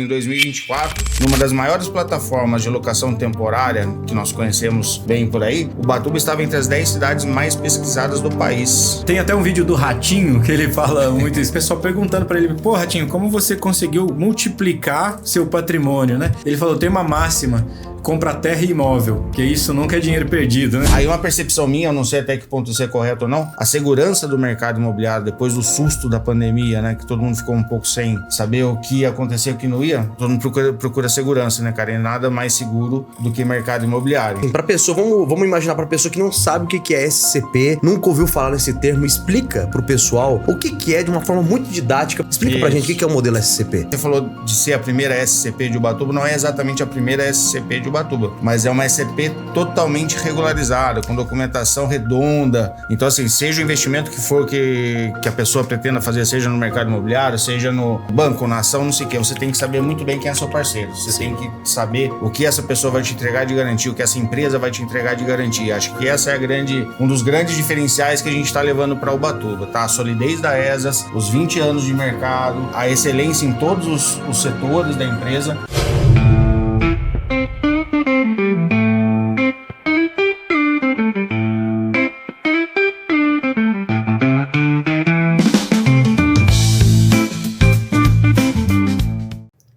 Em 2024, numa das maiores plataformas de locação temporária que nós conhecemos bem por aí, Ubatuba estava entre as 10 cidades mais pesquisadas do país. Tem até um vídeo do Ratinho que ele fala muito isso, o pessoal perguntando pra ele, pô, Ratinho, como você conseguiu multiplicar seu patrimônio, né? Ele falou, tem uma máxima, compra terra e imóvel, que isso nunca é dinheiro perdido, né? Aí uma percepção minha, eu não sei até que ponto isso é correto ou não, a segurança do mercado imobiliário depois do susto da pandemia, né, que todo mundo ficou um pouco sem saber o que ia acontecer e o que não ia, todo mundo procura segurança, né, cara, e nada mais seguro do que mercado imobiliário. Pra pessoa, vamos imaginar pra pessoa que não sabe o que é SCP, nunca ouviu falar nesse termo, explica pro pessoal o que é de uma forma muito didática, explica pra gente o que é o modelo SCP. Você falou de ser a primeira SCP de Ubatuba, não é exatamente a primeira SCP de Ubatuba, mas é uma SCP totalmente regularizada, com documentação redonda. Então, assim, seja o investimento que for que a pessoa pretenda fazer, seja no mercado imobiliário, seja no banco, na ação, não sei o que, você tem que saber muito bem quem é seu parceiro. Você tem que saber o que essa pessoa vai te entregar de garantia, o que essa empresa vai te entregar de garantia. Acho que essa é um dos grandes diferenciais que a gente está levando para Ubatuba, tá? A solidez da ESAS, os 20 anos de mercado, a excelência em todos os setores da empresa.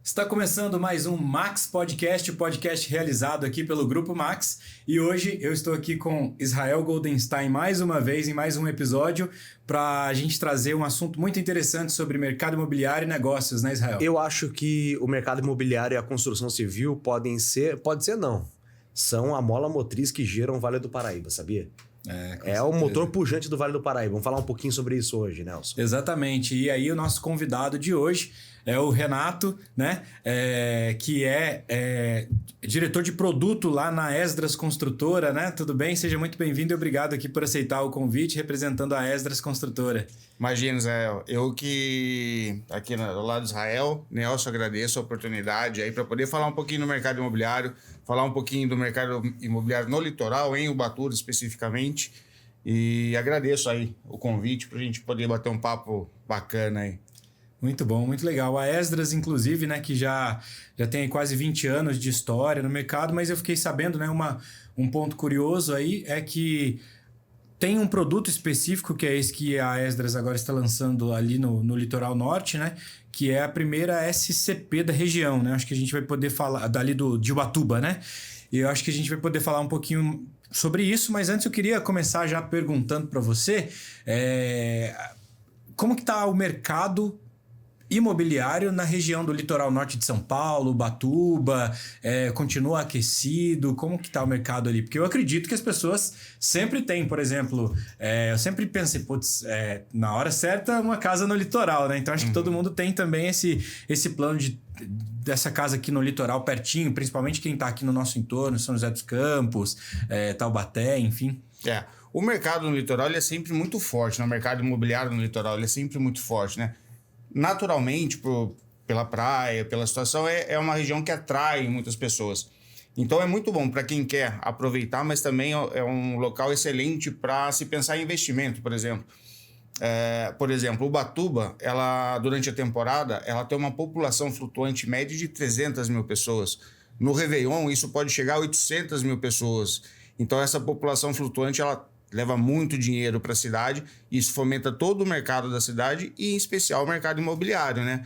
Está começando mais um Max Podcast, o podcast realizado aqui pelo Grupo Max. E hoje eu estou aqui com Israel Goldenstein mais uma vez, em mais um episódio, para a gente trazer um assunto muito interessante sobre mercado imobiliário e negócios, né, Israel? Eu acho que o mercado imobiliário e a construção civil pode ser não, são a mola motriz que gera o Vale do Paraíba, sabia? É o motor pujante do Vale do Paraíba. Vamos falar um pouquinho sobre isso hoje, Nelson. Exatamente. E aí o nosso convidado de hoje é o Renato, né? Que é diretor de produto lá na Esdras Construtora, né? Tudo bem? Seja muito bem-vindo e obrigado aqui por aceitar o convite representando a Esdras Construtora. Imagina, Israel, eu que aqui do lado de Israel, Nelson, agradeço a oportunidade aí para poder falar um pouquinho do mercado imobiliário, falar um pouquinho do mercado imobiliário no litoral, em Ubatuba especificamente, e agradeço aí o convite para a gente poder bater um papo bacana aí. Muito bom, muito legal. A Esdras, inclusive, né, que já tem quase 20 anos de história no mercado, mas eu fiquei sabendo, né, um ponto curioso aí é que tem um produto específico, que é esse que a Esdras agora está lançando ali no litoral norte, né? Que é a primeira SCP da região, né? Acho que a gente vai poder falar dali de Ubatuba, né? E eu acho que a gente vai poder falar um pouquinho sobre isso, mas antes eu queria começar já perguntando para você como que está o mercado imobiliário na região do litoral norte de São Paulo, Ubatuba, continua aquecido? Como que tá o mercado ali? Porque eu acredito que as pessoas sempre têm, por exemplo, eu sempre pensei, na hora certa, uma casa no litoral, né? Então acho que todo mundo tem também esse plano dessa casa aqui no litoral pertinho, principalmente quem tá aqui no nosso entorno, São José dos Campos, Taubaté, enfim. O mercado no litoral ele é sempre muito forte, né? O mercado imobiliário no litoral ele é sempre muito forte, né? Naturalmente, pela praia, pela situação, é uma região que atrai muitas pessoas. Então é muito bom para quem quer aproveitar, mas também é um local excelente para se pensar em investimento, por exemplo. Por exemplo, Ubatuba, durante a temporada, ela tem uma população flutuante média de 300 mil pessoas. No Réveillon, isso pode chegar a 800 mil pessoas. Então essa população flutuante, ela leva muito dinheiro para a cidade, e isso fomenta todo o mercado da cidade e, em especial, o mercado imobiliário, né?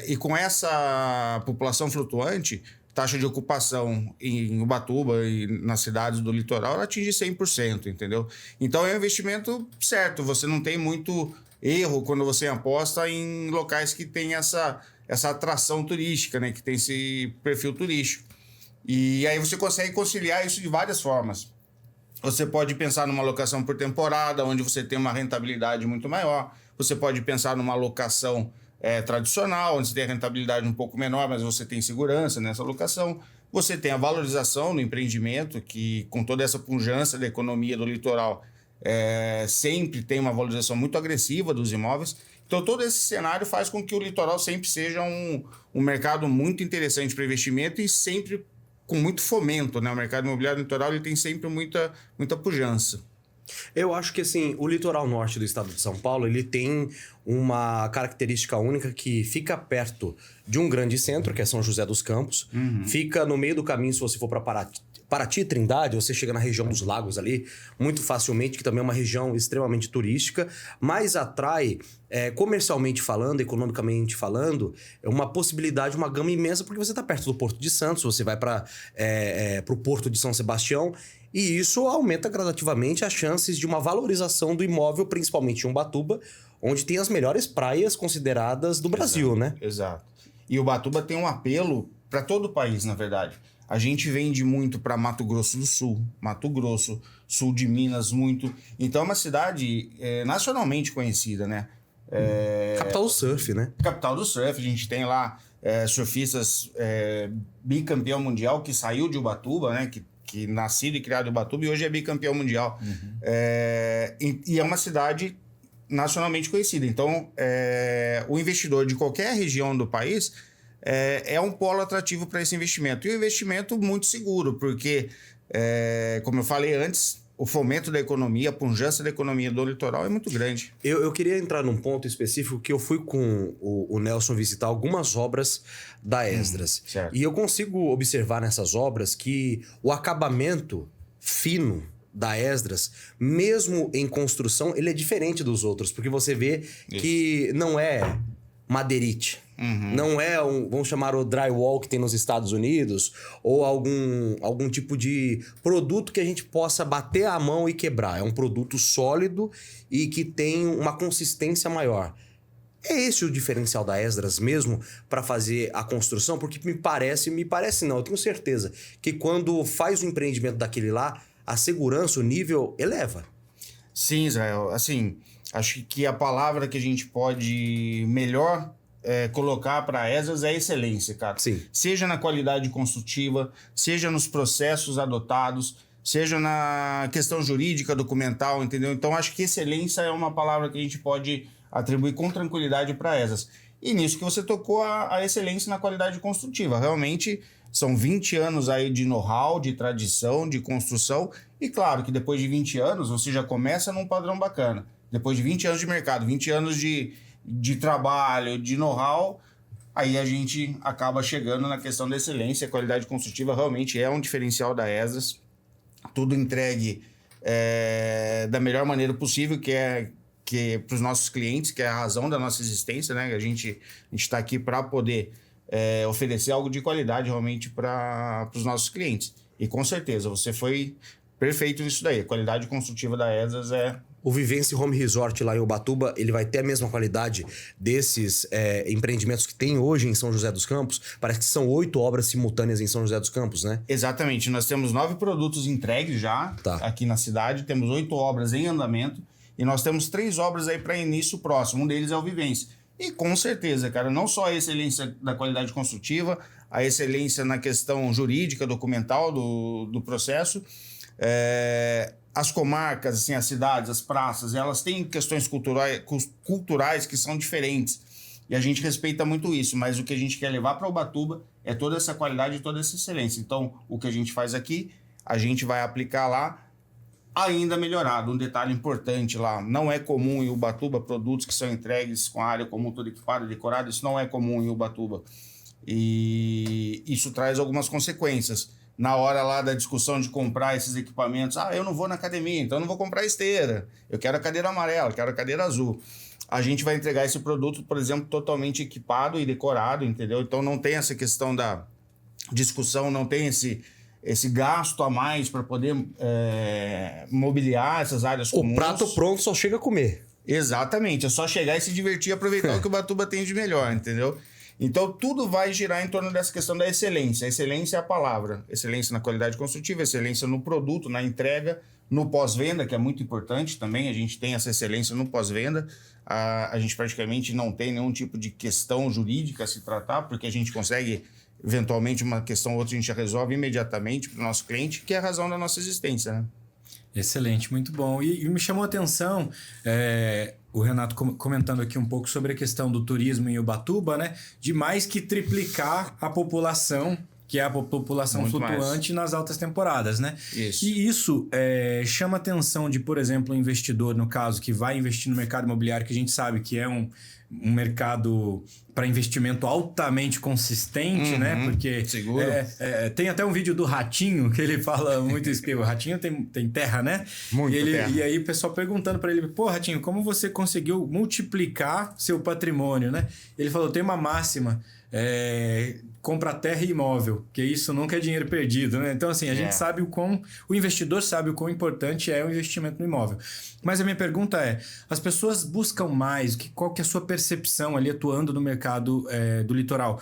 E com essa população flutuante, taxa de ocupação em Ubatuba e nas cidades do litoral, ela atinge 100%, entendeu? Então é um investimento certo, você não tem muito erro quando você aposta em locais que tem essa atração turística, né? Que tem esse perfil turístico. E aí você consegue conciliar isso de várias formas. Você pode pensar numa locação por temporada, onde você tem uma rentabilidade muito maior. Você pode pensar numa locação tradicional, onde você tem a rentabilidade um pouco menor, mas você tem segurança nessa locação. Você tem a valorização no empreendimento, que com toda essa pujança da economia do litoral, sempre tem uma valorização muito agressiva dos imóveis. Então, todo esse cenário faz com que o litoral sempre seja um mercado muito interessante para investimento e sempre com muito fomento, né? O mercado imobiliário litoral ele tem sempre muita pujança. Eu acho que, assim, o litoral norte do estado de São Paulo, ele tem uma característica única que fica perto de um grande centro, que é São José dos Campos. Fica no meio do caminho, se você for para Paraty e Trindade, você chega na região dos lagos ali, muito facilmente, que também é uma região extremamente turística, mas atrai, comercialmente falando, economicamente falando, é uma possibilidade, uma gama imensa, porque você está perto do Porto de Santos, você vai para o Porto de São Sebastião, e isso aumenta gradativamente as chances de uma valorização do imóvel, principalmente em Ubatuba, onde tem as melhores praias consideradas do Brasil, né? Exato. E Ubatuba tem um apelo para todo o país, na verdade. A gente vende muito para Mato Grosso do Sul, Mato Grosso, sul de Minas, muito. Então é uma cidade nacionalmente conhecida, né? Capital do surf, né? Capital do surf. A gente tem lá surfistas bicampeão mundial que saiu de Ubatuba, né? Que nascido e criado em Ubatuba e hoje é bicampeão mundial. E é uma cidade nacionalmente conhecida. Então, o investidor de qualquer região do país é um polo atrativo para esse investimento. E um investimento muito seguro, porque, como eu falei antes, o fomento da economia, a pujança da economia do litoral é muito grande. Eu queria entrar num ponto específico que eu fui com o Nelson visitar algumas obras da Esdras. E eu consigo observar nessas obras que o acabamento fino da Esdras, mesmo em construção, ele é diferente dos outros, porque você vê que não é madeirite. Não é vamos chamar o drywall que tem nos Estados Unidos, ou algum tipo de produto que a gente possa bater a mão e quebrar. É um produto sólido e que tem uma consistência maior. É esse o diferencial da Esdras mesmo para fazer a construção? Porque me parece não, eu tenho certeza que quando faz o empreendimento daquele lá, a segurança, o nível eleva. Sim, Israel. Assim, acho que a palavra que a gente pode melhor colocar para a Esdras é excelência, cara. Sim. Seja na qualidade construtiva, seja nos processos adotados, seja na questão jurídica, documental, entendeu? Então, acho que excelência é uma palavra que a gente pode atribuir com tranquilidade para a Esdras. E nisso que você tocou a excelência na qualidade construtiva. Realmente, são 20 anos aí de know-how, de tradição, de construção. E claro que depois de 20 anos, você já começa num padrão bacana. Depois de 20 anos de mercado, 20 anos de trabalho, de know-how, aí a gente acaba chegando na questão da excelência. A qualidade construtiva realmente é um diferencial da Esdras. Tudo entregue da melhor maneira possível, que é para os nossos clientes, que é a razão da nossa existência, né? A gente está aqui para poder oferecer algo de qualidade realmente para os nossos clientes. E com certeza, você foi perfeito nisso daí. A qualidade construtiva da Esdras O Vivência Home Resort lá em Ubatuba, ele vai ter a mesma qualidade desses empreendimentos que tem hoje em São José dos Campos? Parece que são 8 obras simultâneas em São José dos Campos, né? Exatamente. Nós temos 9 produtos entregues já aqui na cidade, temos 8 obras em andamento e nós temos 3 obras aí para início próximo. Um deles é o Vivência. E com certeza, cara, não só a excelência da qualidade construtiva, a excelência na questão jurídica, documental do processo, as comarcas, assim, as cidades, as praças, elas têm questões culturais que são diferentes. E a gente respeita muito isso, mas o que a gente quer levar para Ubatuba é toda essa qualidade e toda essa excelência. Então, o que a gente faz aqui, a gente vai aplicar lá ainda melhorado. Um detalhe importante lá, não é comum em Ubatuba produtos que são entregues com a área comum toda equipada, decorada, isso não é comum em Ubatuba. E isso traz algumas consequências. Na hora lá da discussão de comprar esses equipamentos, eu não vou na academia, então eu não vou comprar esteira, eu quero a cadeira amarela, eu quero a cadeira azul. A gente vai entregar esse produto, por exemplo, totalmente equipado e decorado, entendeu? Então não tem essa questão da discussão, não tem esse gasto a mais para poder mobiliar essas áreas comuns. O prato pronto só chega a comer. Exatamente, é só chegar e se divertir e aproveitar o que o Ubatuba tem de melhor, entendeu? Então, tudo vai girar em torno dessa questão da excelência. A excelência é a palavra. Excelência na qualidade construtiva, excelência no produto, na entrega, no pós-venda, que é muito importante também. A gente tem essa excelência no pós-venda. A gente praticamente não tem nenhum tipo de questão jurídica a se tratar, porque a gente consegue, eventualmente, uma questão ou outra, a gente já resolve imediatamente para o nosso cliente, que é a razão da nossa existência, né? Excelente, muito bom. E me chamou a atenção o Renato comentando aqui um pouco sobre a questão do turismo em Ubatuba, né? De mais que triplicar a população que é a população Muito flutuante nas altas temporadas, né? Isso. E isso chama atenção de, por exemplo, um investidor, no caso, que vai investir no mercado imobiliário, que a gente sabe que é um mercado para investimento altamente consistente, né? Porque seguro. Tem até um vídeo do Ratinho que ele fala muito isso, que o Ratinho tem terra, né? Muito terra. E aí o pessoal perguntando para ele, pô, Ratinho, como você conseguiu multiplicar seu patrimônio, né? Ele falou, tem uma máxima, compra terra e imóvel, que isso nunca é dinheiro perdido, né? Então, assim, a gente sabe o investidor sabe o quão importante é o investimento no imóvel. Mas a minha pergunta é, as pessoas buscam mais, qual que é a sua percepção ali atuando no mercado do litoral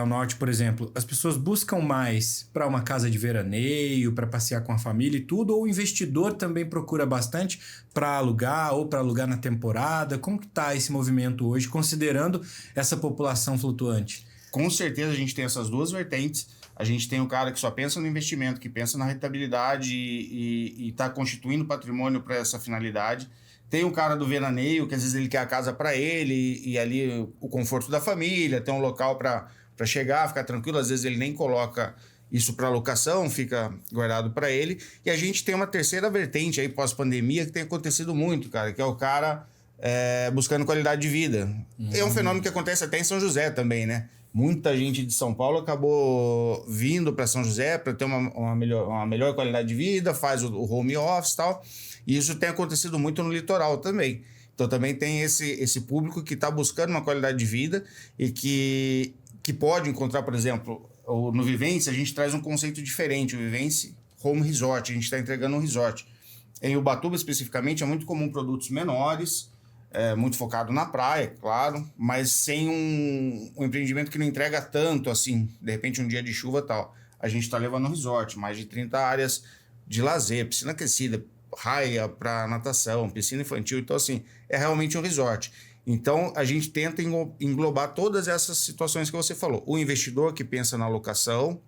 norte, por exemplo? As pessoas buscam mais para uma casa de veraneio, para passear com a família e tudo, ou o investidor também procura bastante para alugar ou para alugar na temporada? Como que está esse movimento hoje, considerando essa população flutuante? Com certeza a gente tem essas duas vertentes. A gente tem o cara que só pensa no investimento, que pensa na rentabilidade e está constituindo patrimônio para essa finalidade. Tem o cara do veraneio, que às vezes ele quer a casa para ele e ali o conforto da família, tem um local para chegar, ficar tranquilo. Às vezes ele nem coloca isso para locação, fica guardado para ele. E a gente tem uma terceira vertente aí pós-pandemia que tem acontecido muito, cara, que é o cara buscando qualidade de vida. É um fenômeno que acontece até em São José também, né? Muita gente de São Paulo acabou vindo para São José para ter uma melhor qualidade de vida, faz o home office e tal. E isso tem acontecido muito no litoral também. Então também tem esse público que está buscando uma qualidade de vida e que pode encontrar, por exemplo, no Vivence a gente traz um conceito diferente. O Vivence Home Resort, a gente está entregando um resort. Em Ubatuba especificamente é muito comum produtos menores, muito focado na praia, claro, mas sem um empreendimento que não entrega tanto assim, de repente um dia de chuva e tal. A gente está levando um resort, mais de 30 áreas de lazer, piscina aquecida, raia para natação, piscina infantil, então assim, é realmente um resort. Então a gente tenta englobar todas essas situações que você falou. O investidor que pensa na locação,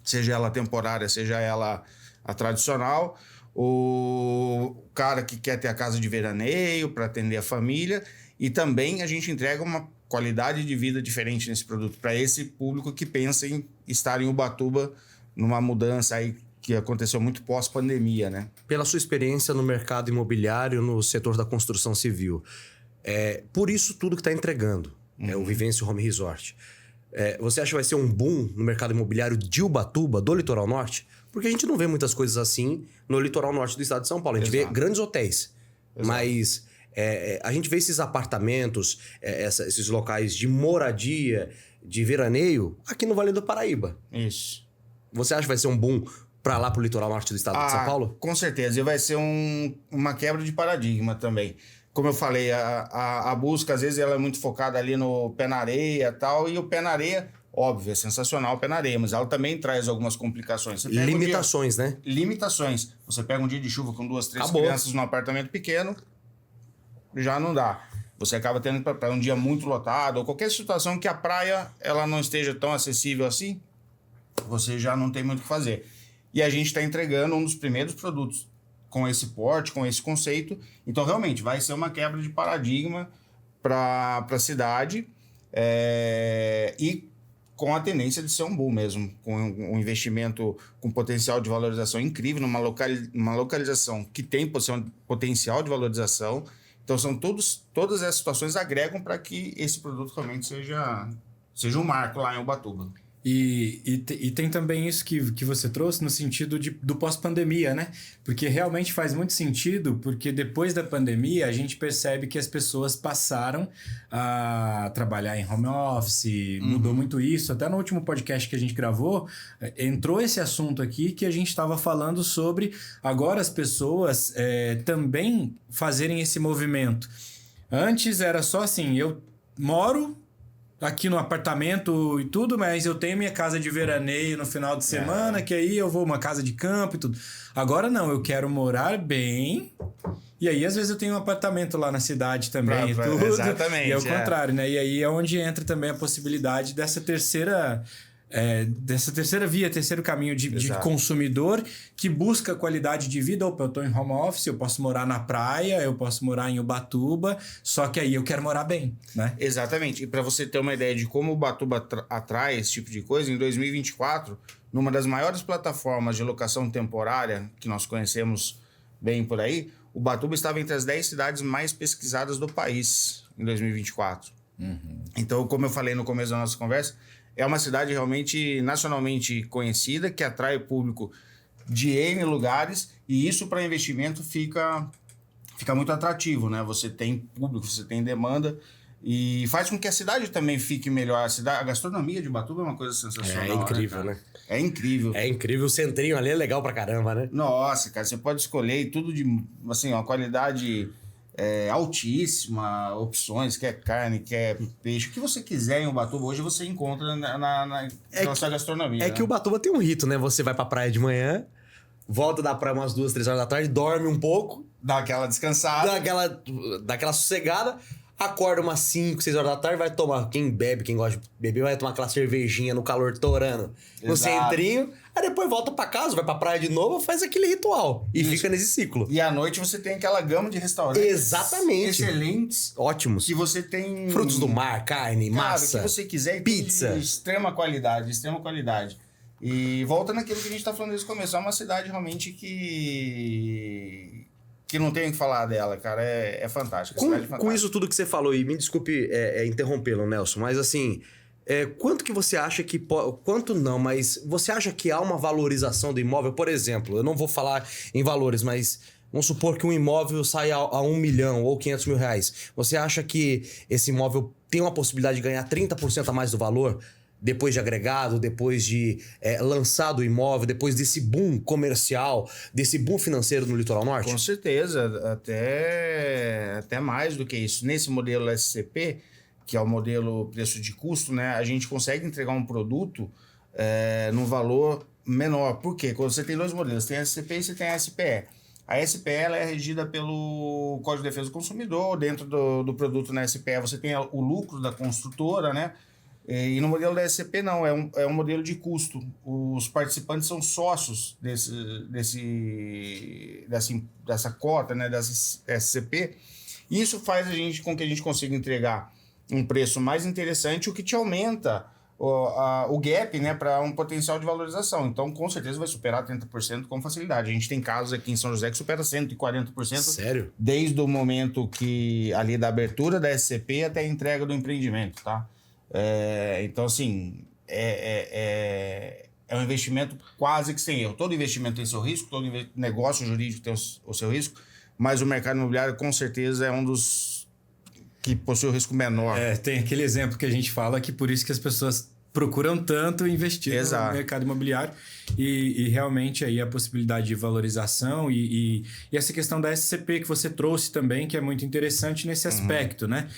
seja ela temporária, seja ela a tradicional, o cara que quer ter a casa de veraneio para atender a família, e também a gente entrega uma qualidade de vida diferente nesse produto para esse público que pensa em estar em Ubatuba numa mudança aí que aconteceu muito pós-pandemia, né? Pela sua experiência no mercado imobiliário, no setor da construção civil, por isso tudo que está entregando, o Vivence Home Resort, você acha que vai ser um boom no mercado imobiliário de Ubatuba, do litoral norte? Porque a gente não vê muitas coisas assim no litoral norte do estado de São Paulo. A gente vê grandes hotéis, mas a gente vê esses apartamentos, esses locais de moradia, de veraneio, aqui no Vale do Paraíba. Isso. Você acha que vai ser um boom para lá, para o litoral norte do estado de São Paulo? Com certeza. E vai ser uma quebra de paradigma também. Como eu falei, a busca, às vezes, ela é muito focada ali no pé na areia e tal, e o pé na areia... Óbvio, é sensacional o pé na areia, mas ela também traz algumas complicações. Limitações, né? Limitações. Você pega um dia de chuva com 2, 3 Acabou. crianças num apartamento pequeno, já não dá. Você acaba tendo para um dia muito lotado, ou qualquer situação que a praia ela não esteja tão acessível assim, você já não tem muito o que fazer. E a gente está entregando um dos primeiros produtos com esse porte, com esse conceito. Então, realmente, vai ser uma quebra de paradigma para a cidade e com a tendência de ser um boom mesmo, com um investimento com potencial de valorização incrível, numa localização que tem potencial de valorização. Então, todas essas situações agregam para que esse produto realmente seja um marco lá em Ubatuba. E tem também isso que você trouxe no sentido do pós-pandemia, né? Porque realmente faz muito sentido, porque depois da pandemia a gente percebe que as pessoas passaram a trabalhar em home office, mudou muito isso. Até no último podcast que a gente gravou, entrou esse assunto aqui que a gente estava falando sobre agora as pessoas também fazerem esse movimento. Antes era só assim, eu moro aqui no apartamento e tudo, mas eu tenho minha casa de veraneio no final de semana, que aí eu vou uma casa de campo e tudo. Agora não, eu quero morar bem, e aí às vezes eu tenho um apartamento lá na cidade também e tudo. Exatamente. E é o contrário, né? E aí é onde entra também a possibilidade dessa terceira dessa terceira via, terceiro caminho de consumidor que busca qualidade de vida. Opa, eu estou em home office, eu posso morar na praia, eu posso morar em Ubatuba, só que aí eu quero morar bem, né? Exatamente. E para você ter uma ideia de como Ubatuba atrai esse tipo de coisa, em 2024, numa das maiores plataformas de locação temporária que nós conhecemos bem por aí, Ubatuba estava entre as 10 cidades mais pesquisadas do país em 2024. Então, como eu falei no começo da nossa conversa, é uma cidade realmente nacionalmente conhecida, que atrai o público de N lugares, e isso para investimento fica muito atrativo, né? Você tem público, você tem demanda, e faz com que a cidade também fique melhor. A gastronomia de Ubatuba é uma coisa sensacional. É incrível, né? É incrível. É incrível. O centrinho ali é legal pra caramba, né? Nossa, cara, você pode escolher e tudo de, assim, uma qualidade altíssima, opções, quer carne, quer peixe, o que você quiser em Ubatuba, hoje você encontra na nossa gastronomia. É que Ubatuba tem um rito, né? Você vai pra praia de manhã, volta da praia umas 2, 3 horas da tarde, dorme um pouco, dá aquela descansada, dá aquela sossegada, acorda umas 5, 6 horas da tarde, vai tomar. Quem bebe, quem gosta de beber, vai tomar aquela cervejinha no calor torando no centrinho. Aí depois volta pra casa, vai pra praia de novo, faz aquele ritual. E fica nesse ciclo. E à noite você tem aquela gama de restaurantes. Exatamente. Excelentes. Ótimos. Que você tem... frutos do mar, carne, massa. O que você quiser. Pizza. De extrema qualidade, extrema qualidade. E volta naquilo que a gente tá falando desde o começo. É uma cidade realmente que não tem o que falar dela, cara. É fantástica. Com isso tudo que você falou, e me desculpe interrompê-lo, Nelson, mas assim... quanto que você acha que... Quanto não, mas você acha que há uma valorização do imóvel? Por exemplo, eu não vou falar em valores, mas vamos supor que um imóvel saia a 1 milhão ou 500 mil reais. Você acha que esse imóvel tem uma possibilidade de ganhar 30% a mais do valor? Depois de agregado, depois de lançado o imóvel, depois desse boom comercial, desse boom financeiro no Litoral Norte? Com certeza, até mais do que isso. Nesse modelo SCP... que é o modelo preço de custo, né? A gente consegue entregar um produto num valor menor. Por quê? Quando você tem dois modelos, tem a SCP e você tem a SPE. A SPE ela é regida pelo Código de Defesa do Consumidor. Dentro do produto na SPE você tem o lucro da construtora, né? E no modelo da SCP não, é um modelo de custo. Os participantes são sócios dessa cota, né? Dessa SCP. Isso faz com que a gente consiga entregar um preço mais interessante, o que te aumenta o gap, né, para um potencial de valorização. Então, com certeza, vai superar 30% com facilidade. A gente tem casos aqui em São José que supera 140%. Sério? Desde o momento ali da abertura da SCP até a entrega do empreendimento, tá? Então, assim, é um investimento quase que sem erro. Todo investimento tem seu risco, todo negócio jurídico tem o seu risco, mas o mercado imobiliário, com certeza, é um dos que possui o risco menor. Tem aquele exemplo que a gente fala que por isso que as pessoas procuram tanto investir no mercado imobiliário e realmente aí a possibilidade de valorização e essa questão da SCP que você trouxe também, que é muito interessante nesse aspecto, né?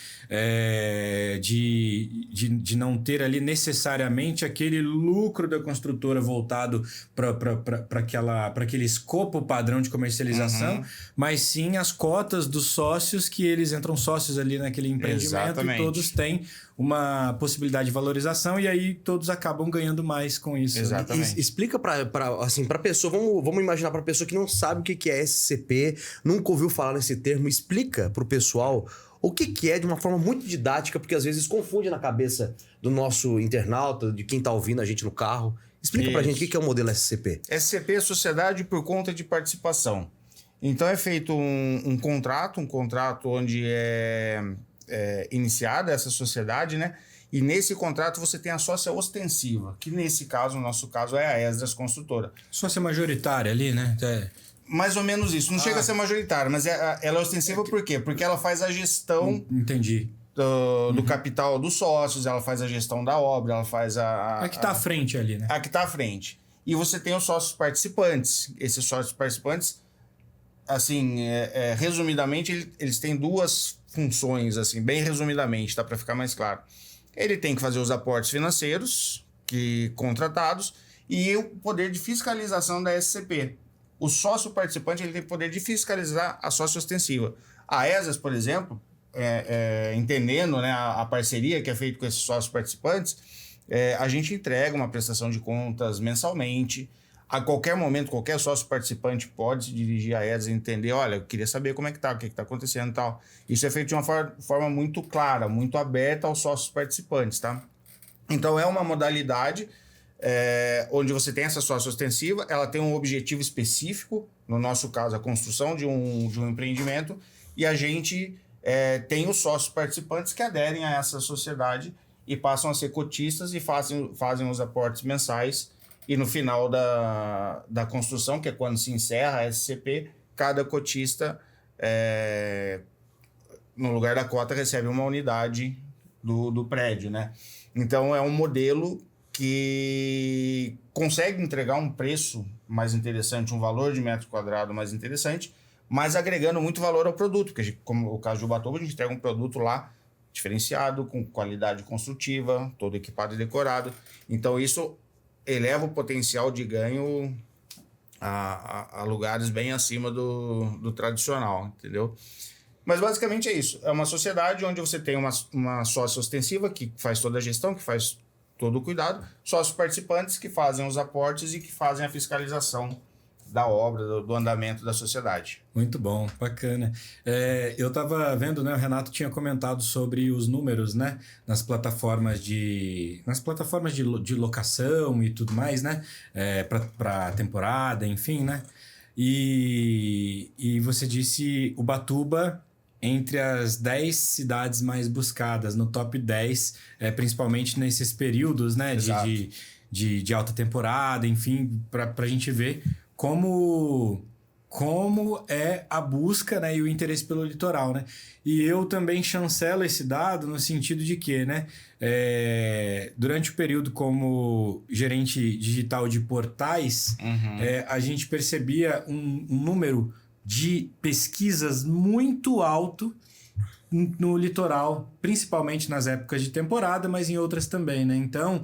De não ter ali necessariamente aquele lucro da construtora voltado para aquele escopo padrão de comercialização, mas sim as cotas dos sócios, que eles entram sócios ali naquele empreendimento. Exatamente. E todos têm uma possibilidade de valorização e aí todos acabam ganhando mais com isso. Exatamente. Explica para pessoa, vamos imaginar para pessoa que não sabe o que é SCP, nunca ouviu falar nesse termo, explica para o pessoal o que é de uma forma muito didática, porque às vezes confunde na cabeça do nosso internauta, de quem está ouvindo a gente no carro. Explica para a gente o que é o modelo SCP. SCP é Sociedade por Conta de Participação. Então é feito um contrato onde é iniciada essa sociedade, né? E nesse contrato você tem a sócia ostensiva, que nesse caso, no nosso caso, é a Esdras Construtora. Sócia majoritária ali, né? Mais ou menos isso. Não chega a ser majoritária, mas ela é ostensiva por quê? Porque ela faz a gestão... Entendi. Do capital dos sócios, ela faz a gestão da obra, ela faz a que está à frente ali, né? A que está à frente. E você tem os sócios participantes. Esses sócios participantes, assim, resumidamente, eles têm duas funções, assim, bem resumidamente, tá? Para ficar mais claro. Ele tem que fazer os aportes financeiros contratados e o poder de fiscalização da SCP. O sócio participante ele tem poder de fiscalizar a sócia ostensiva. A Esdras, por exemplo, entendendo, né, a parceria que é feita com esses sócios participantes, A gente entrega uma prestação de contas mensalmente. A qualquer momento, qualquer sócio participante pode se dirigir a ESDRS e entender, olha, eu queria saber como é que tá, o que está acontecendo e tal. Isso é feito de uma forma muito clara, muito aberta aos sócios participantes, tá? Então, é uma modalidade onde você tem essa sócia ostensiva, ela tem um objetivo específico, no nosso caso, a construção de um empreendimento, e a gente tem os sócios participantes que aderem a essa sociedade e passam a ser cotistas e fazem os aportes mensais. E no final da construção, que é quando se encerra a SCP, cada cotista, no lugar da cota, recebe uma unidade do prédio, né? Então, é um modelo que consegue entregar um preço mais interessante, um valor de metro quadrado mais interessante, mas agregando muito valor ao produto, porque, como o caso de Ubatuba, a gente entrega um produto lá diferenciado, com qualidade construtiva, todo equipado e decorado. Então, isso eleva o potencial de ganho a lugares bem acima do tradicional, entendeu? Mas basicamente é isso. É uma sociedade onde você tem uma sócia ostensiva que faz toda a gestão, que faz todo o cuidado, sócios participantes que fazem os aportes e que fazem a fiscalização da obra, do andamento da sociedade. Muito bom, bacana. Eu estava vendo, né, o Renato tinha comentado sobre os números, né, nas plataformas de locação e tudo mais, né, para temporada, enfim, né, e você disse Ubatuba entre as 10 cidades mais buscadas, no top 10, principalmente nesses períodos, né, de alta temporada, enfim, para a gente ver como é a busca, né, e o interesse pelo litoral, né? E eu também chancelo esse dado no sentido de que, né, durante o período como gerente digital de portais, a gente percebia um número de pesquisas muito alto no litoral, principalmente nas épocas de temporada, mas em outras também, né? Então,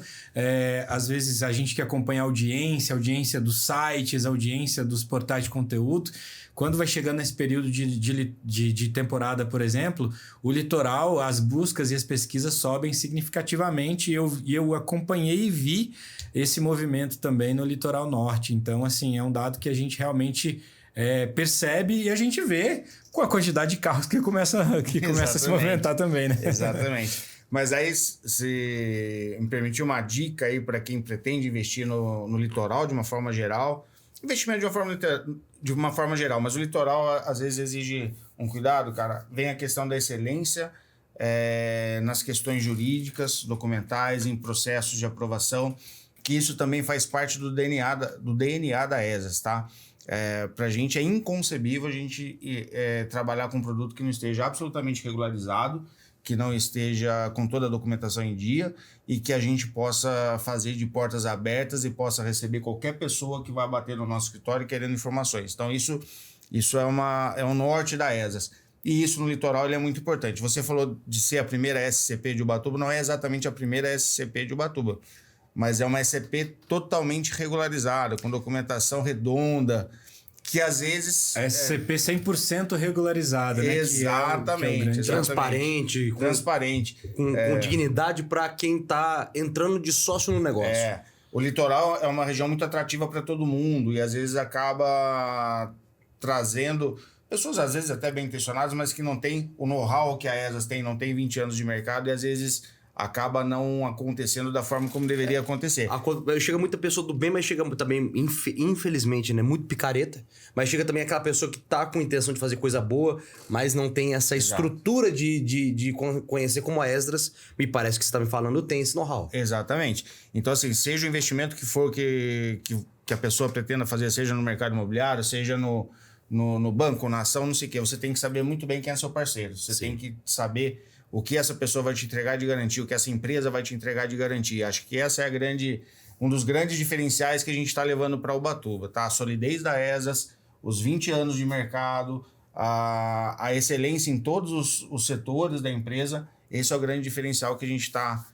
às vezes a gente que acompanha a audiência dos sites, a audiência dos portais de conteúdo, quando vai chegando nesse período de temporada, por exemplo, o litoral, as buscas e as pesquisas sobem significativamente, e eu acompanhei e vi esse movimento também no litoral norte. Então, assim, é um dado que a gente realmente percebe e a gente vê com a quantidade de carros que começa a se movimentar também, né? Exatamente. Mas aí, se me permitir uma dica aí para quem pretende investir no litoral de uma forma geral, investimento de uma forma geral, mas o litoral às vezes exige um cuidado, cara. Vem a questão da excelência nas questões jurídicas, documentais, em processos de aprovação, que isso também faz parte do DNA da ESAS, tá? Para a gente é inconcebível a gente trabalhar com um produto que não esteja absolutamente regularizado, que não esteja com toda a documentação em dia e que a gente possa fazer de portas abertas e possa receber qualquer pessoa que vai bater no nosso escritório querendo informações. Então, isso é um norte da ESAS. E isso no litoral ele é muito importante. Você falou de ser a primeira SCP de Ubatuba, não é exatamente a primeira SCP de Ubatuba, mas é uma SCP totalmente regularizada, com documentação redonda, que às vezes... A SCP 100% regularizada, né? Exatamente. Transparente. Com dignidade para quem está entrando de sócio no negócio. O litoral é uma região muito atrativa para todo mundo e às vezes acaba trazendo pessoas, às vezes até bem intencionadas, mas que não tem o know-how que a ESAS tem, não tem 20 anos de mercado e às vezes acaba não acontecendo da forma como deveria acontecer. Chega muita pessoa do bem, mas chega também, infelizmente, né, muito picareta, mas chega também aquela pessoa que tá com intenção de fazer coisa boa, mas não tem essa estrutura de conhecer como a ESDRAS, me parece que você tá me falando, tem esse know-how. Exatamente. Então, assim, seja o investimento que for que a pessoa pretenda fazer, seja no mercado imobiliário, seja no banco, na ação, não sei o quê, você tem que saber muito bem quem é seu parceiro. Você tem que saber o que essa pessoa vai te entregar de garantia, o que essa empresa vai te entregar de garantia. Acho que essa é um dos grandes diferenciais que a gente está levando para Ubatuba, tá? A solidez da ESAS, os 20 anos de mercado, a excelência em todos os setores da empresa, esse é o grande diferencial que a gente está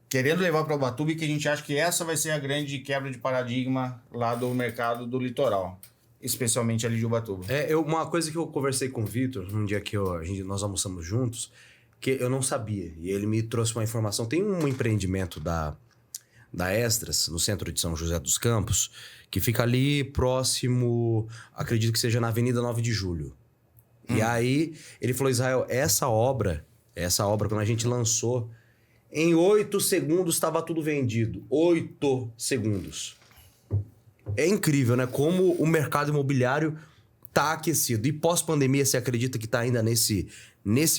querendo levar para Ubatuba e que a gente acha que essa vai ser a grande quebra de paradigma lá do mercado do litoral, especialmente ali de Ubatuba. Uma coisa que eu conversei com o Vitor, num dia que nós almoçamos juntos, que eu não sabia, e ele me trouxe uma informação. Tem um empreendimento da Esdras, no centro de São José dos Campos, que fica ali próximo, acredito que seja na Avenida 9 de Julho. E aí ele falou, Israel, essa obra, quando a gente lançou, em 8 segundos estava tudo vendido. 8 segundos. É incrível, né? Como o mercado imobiliário tá aquecido. E pós-pandemia, você acredita que tá ainda nesse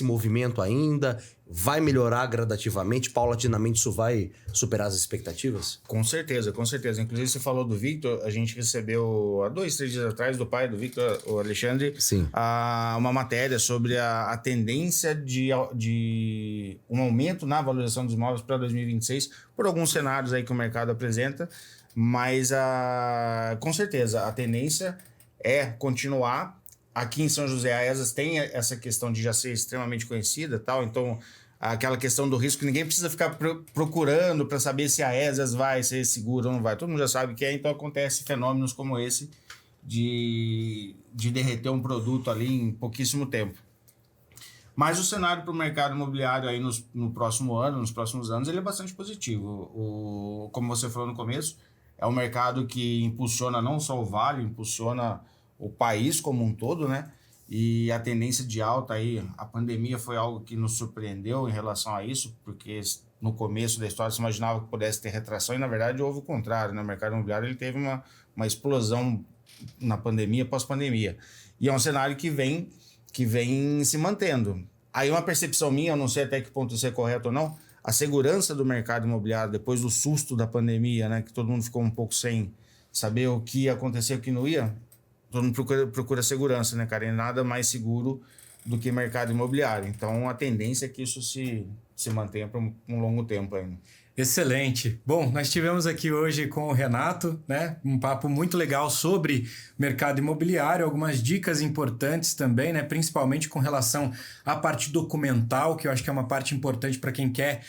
movimento ainda? Vai melhorar gradativamente? Paulatinamente isso vai superar as expectativas? Com certeza, com certeza. Inclusive, você falou do Victor, a gente recebeu há 2, 3 dias atrás do pai do Victor, o Alexandre, Sim. Uma matéria sobre a tendência de um aumento na valorização dos imóveis para 2026, por alguns cenários aí que o mercado apresenta, mas com certeza a tendência é continuar. Aqui em São José, a ESAS tem essa questão de já ser extremamente conhecida, tal, então aquela questão do risco, ninguém precisa ficar procurando para saber se a ESAS vai ser segura ou não vai. Todo mundo já sabe que é, então acontece fenômenos como esse de derreter um produto ali em pouquíssimo tempo. Mas o cenário para o mercado imobiliário aí no próximo ano, nos próximos anos, ele é bastante positivo. Como você falou no começo, é um mercado que impulsiona não só o Vale, impulsiona o país como um todo, né? E a tendência de alta aí, a pandemia foi algo que nos surpreendeu em relação a isso, porque no começo da história se imaginava que pudesse ter retração e, na verdade, houve o contrário, né? O mercado imobiliário ele teve uma explosão na pandemia, pós-pandemia. E é um cenário que vem se mantendo. Aí uma percepção minha, eu não sei até que ponto isso é correto ou não, a segurança do mercado imobiliário depois do susto da pandemia, né? Que todo mundo ficou um pouco sem saber o que ia acontecer e o que não ia. Todo mundo procura segurança, né, cara? E nada mais seguro do que mercado imobiliário. Então, a tendência é que isso se mantenha por um longo tempo ainda. Excelente. Bom, nós tivemos aqui hoje com o Renato, né, um papo muito legal sobre mercado imobiliário, algumas dicas importantes também, né, principalmente com relação à parte documental, que eu acho que é uma parte importante para quem quer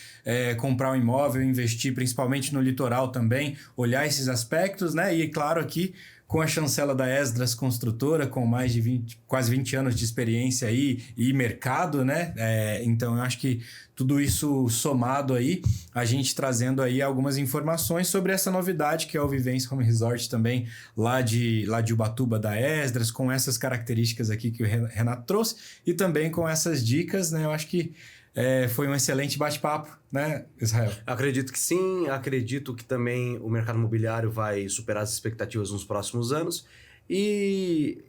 comprar um imóvel, investir, principalmente no litoral também, olhar esses aspectos, né, e claro aqui com a chancela da Esdras Construtora, com mais de quase 20 anos de experiência aí e mercado, né? Então, eu acho que tudo isso somado aí, a gente trazendo aí algumas informações sobre essa novidade que é o Vivência Home Resort também, lá de Ubatuba da Esdras, com essas características aqui que o Renato trouxe e também com essas dicas, né? Eu acho que foi um excelente bate-papo, né, Israel? Acredito que sim, acredito que também o mercado imobiliário vai superar as expectativas nos próximos anos e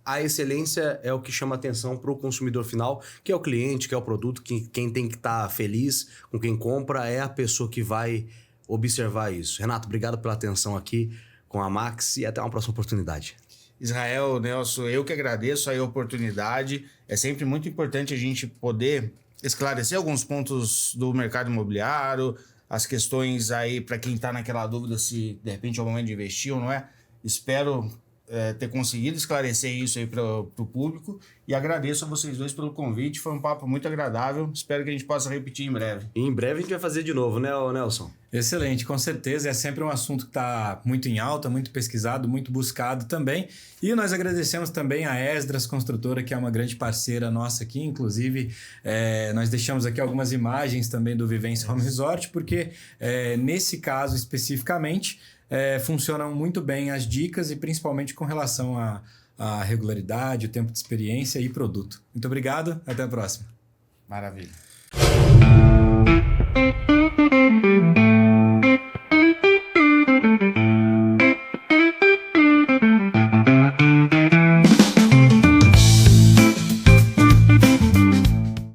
a excelência é o que chama atenção para o consumidor final, que é o cliente, que é o produto, que quem tem que estar feliz com quem compra é a pessoa que vai observar isso. Renato, obrigado pela atenção aqui com a Max e até uma próxima oportunidade. Israel, Nelson, eu que agradeço a oportunidade. É sempre muito importante a gente poder esclarecer alguns pontos do mercado imobiliário, as questões aí para quem está naquela dúvida se de repente é o momento de investir ou não é. Espero ter conseguido esclarecer isso aí para o público e agradeço a vocês dois pelo convite, foi um papo muito agradável, espero que a gente possa repetir em breve. E em breve a gente vai fazer de novo, né, Nelson? Excelente, com certeza, é sempre um assunto que está muito em alta, muito pesquisado, muito buscado também, e nós agradecemos também a Esdras Construtora, que é uma grande parceira nossa aqui, inclusive nós deixamos aqui algumas imagens também do Vivência Home Resort, porque nesse caso especificamente, funcionam muito bem as dicas e principalmente com relação à regularidade, o tempo de experiência e produto. Muito obrigado, até a próxima. Maravilha.